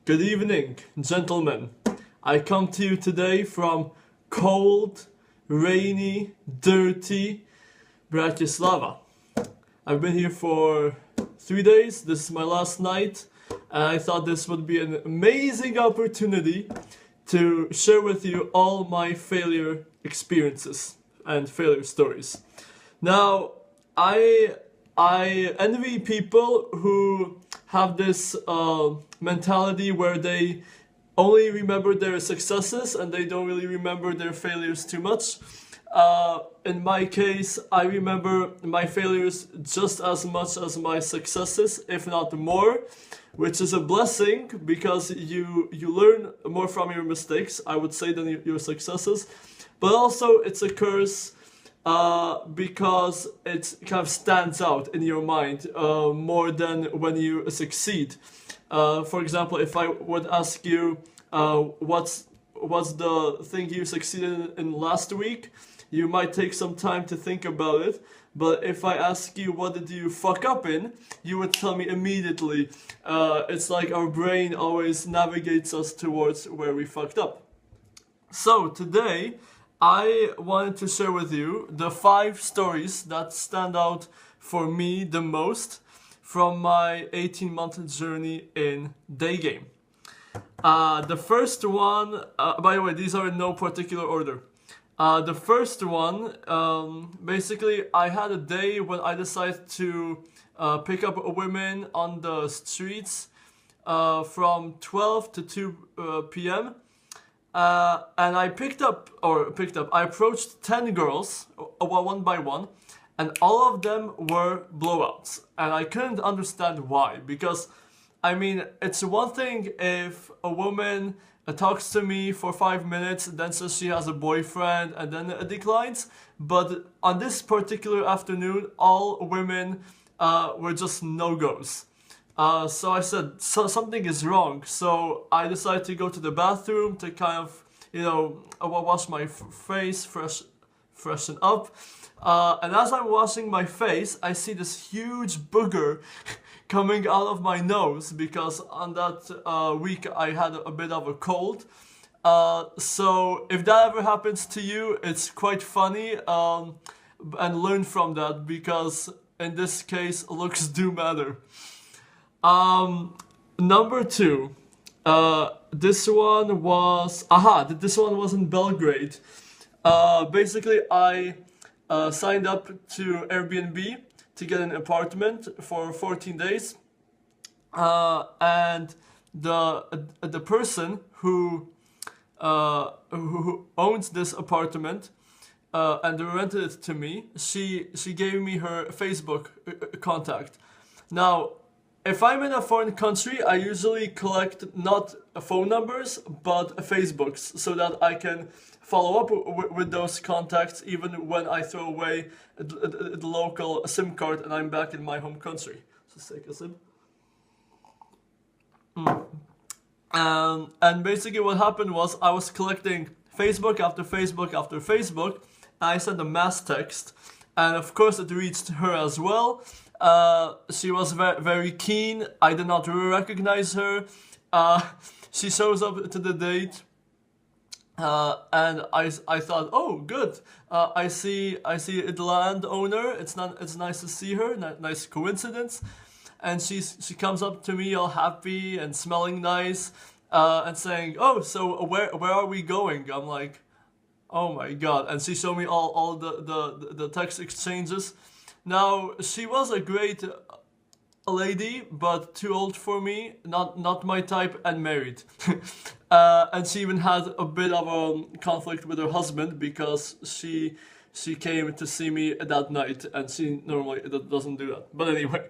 Good evening, gentlemen. I come to you today from cold, rainy, dirty Bratislava. I've been here for 3 days. This is my last night, and I thought this would be an amazing opportunity to share with you all my failure experiences and failure stories. Now, I envy people who have this mentality where they only remember their successes and they don't really remember their failures too much. In my case, I remember my failures just as much as my successes, if not more, which is a blessing because you learn more from your mistakes, I would say, than your successes. But also it's a curse because it kind of stands out in your mind more than when you succeed. For example, if I would ask you what's the thing you succeeded in last week, you might take some time to think about it. But if I ask you what did you fuck up in, you would tell me immediately. It's like our brain always navigates us towards where we fucked up. So today I wanted to share with you the 5 stories that stand out for me the most from my 18-month journey in day game. The first one, by the way, these are in no particular order. The first one, basically I had a day when I decided to pick up women on the streets from 12 to 2 p.m. And I I approached 10 girls, one by one, and all of them were blowouts. And I couldn't understand why, because, I mean, it's one thing if a woman talks to me for 5 minutes, then says she has a boyfriend, and then declines. But on this particular afternoon, all women were just no-goes. So I said, something is wrong. So I decided to go to the bathroom to kind of, wash my face, freshen up. And as I'm washing my face, I see this huge booger coming out of my nose because on that week I had a bit of a cold. So if that ever happens to you, it's quite funny, and learn from that because in this case, looks do matter. Number 2, this one was in Belgrade. Basically I signed up to Airbnb to get an apartment for 14 days. And the person who owns this apartment and rented it to me, she gave me her Facebook contact. Now, if I'm in a foreign country, I usually collect not phone numbers, but Facebooks, so that I can follow up with those contacts even when I throw away the local SIM card and I'm back in my home country. Just take a sip. And basically what happened was I was collecting Facebook after Facebook after Facebook. I sent a mass text, and of course it reached her as well. She was very keen. I did not recognize her. She shows up to the date, and I thought, oh, good. I see the landowner. It's nice to see her. Nice coincidence. And she comes up to me all happy and smelling nice, and saying, oh, so where are we going? I'm like, oh my god. And she showed me all the text exchanges. Now, she was a great lady, but too old for me, not my type, and married. And she even had a bit of a conflict with her husband because she came to see me that night, and she normally doesn't do that. But anyway,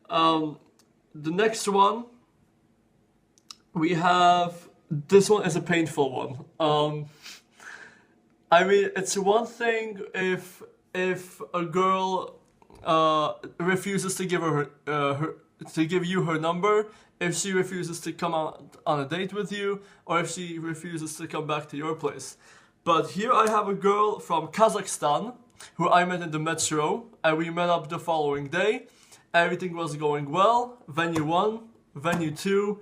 the next one, we have, this one is a painful one. I mean, it's one thing if a girl refuses to give you her number, if she refuses to come out on a date with you, or if she refuses to come back to your place. But here I have a girl from Kazakhstan who I met in the metro, and we met up the following day. Everything was going well. Venue 1, venue 2,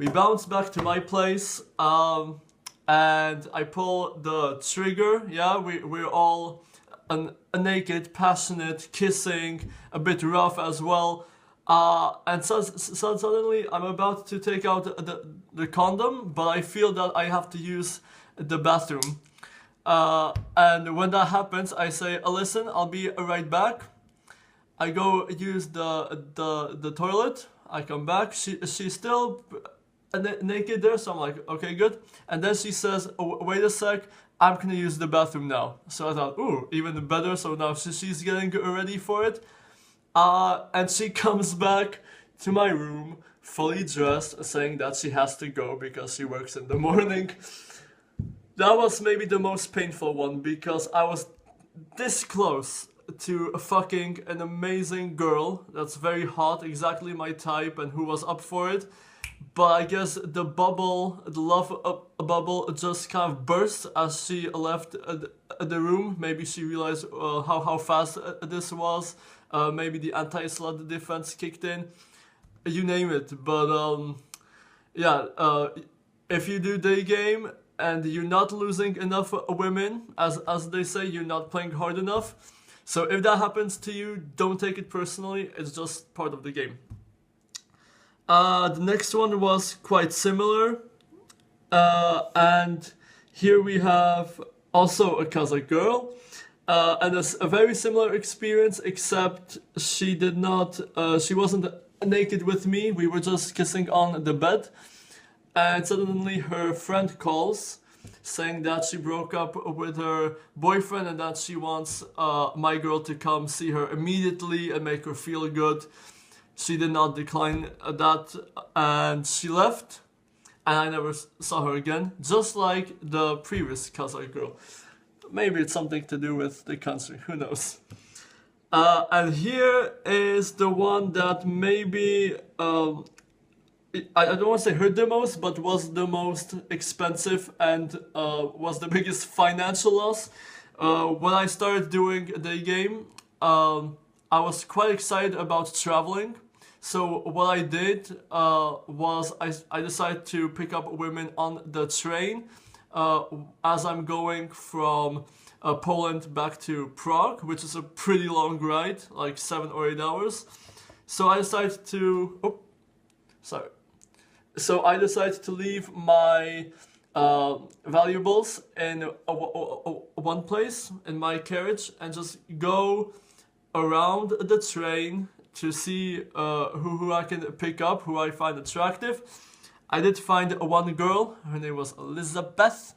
We bounce back to my place, and I pull the trigger. Yeah, we're all a naked, passionate, kissing, a bit rough as well. And so suddenly I'm about to take out the condom, but I feel that I have to use the bathroom. And when that happens, I say, listen, I'll be right back. I go use the toilet. I come back. She's still naked there, so I'm like, okay, good. And then she says, oh, wait a sec, I'm gonna use the bathroom now. So I thought, ooh, even better. So now she's getting ready for it. And she comes back to my room, fully dressed, saying that she has to go because she works in the morning. That was maybe the most painful one because I was this close to fucking an amazing girl that's very hot, exactly my type, and who was up for it. But I guess the love bubble just kind of burst as she left the room. Maybe she realized how fast this was. Maybe the anti-slut defense kicked in. You name it. But yeah, if you do day game and you're not losing enough women, as they say, you're not playing hard enough. So if that happens to you, don't take it personally. It's just part of the game. The next one was quite similar, and here we have also a Kazakh girl, and it's a very similar experience, except she wasn't naked with me, we were just kissing on the bed, and suddenly her friend calls, saying that she broke up with her boyfriend and that she wants my girl to come see her immediately and make her feel good. She did not decline that, and she left, and I never saw her again, just like the previous Kazakh girl. Maybe it's something to do with the country, who knows. And here is the one that maybe, I don't want to say hurt the most, but was the most expensive and was the biggest financial loss. When I started doing the game, I was quite excited about traveling. So what I did was I decided to pick up women on the train as I'm going from Poland back to Prague, which is a pretty long ride, like 7 or 8 hours. So I decided to, So I decided to leave my valuables in one place in my carriage and just go around the train to see who I can pick up, who I find attractive. I did find one girl, her name was Elizabeth,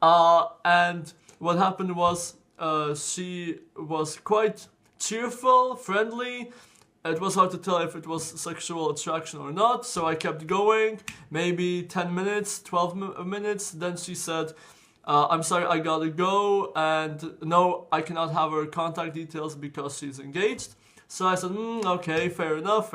and what happened was she was quite cheerful, friendly. It was hard to tell if it was sexual attraction or not, so I kept going, maybe 10 minutes, 12 minutes, then she said, I'm sorry, I gotta go, and no, I cannot have her contact details because she's engaged. So I said, okay, fair enough.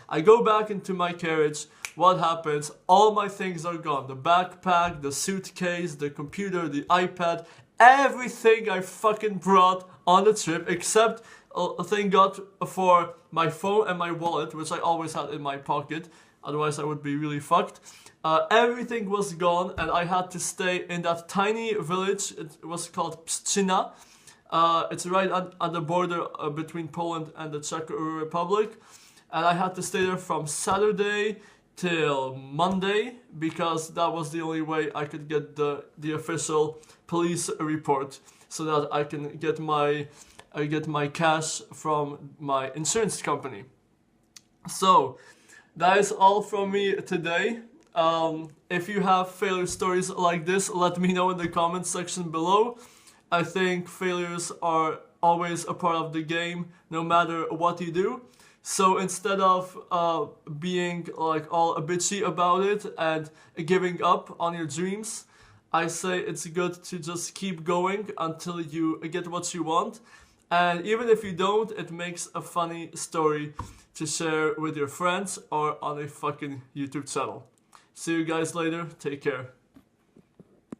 I go back into my carriage. What happens? All my things are gone. The backpack, the suitcase, the computer, the iPad, everything I fucking brought on the trip, except, thank God for my phone and my wallet, which I always had in my pocket. Otherwise I would be really fucked. Everything was gone, and I had to stay in that tiny village. It was called Pszczyna. It's right on the border between Poland and the Czech Republic. And I had to stay there from Saturday till Monday, because that was the only way I could get the official police report, so that I can get my cash from my insurance company. So that is all from me today. If you have failure stories like this, let me know in the comments section below. I think failures are always a part of the game, no matter what you do. So instead of being like all bitchy about it and giving up on your dreams, I say it's good to just keep going until you get what you want. And even if you don't, it makes a funny story to share with your friends or on a fucking YouTube channel. See you guys later. Take care.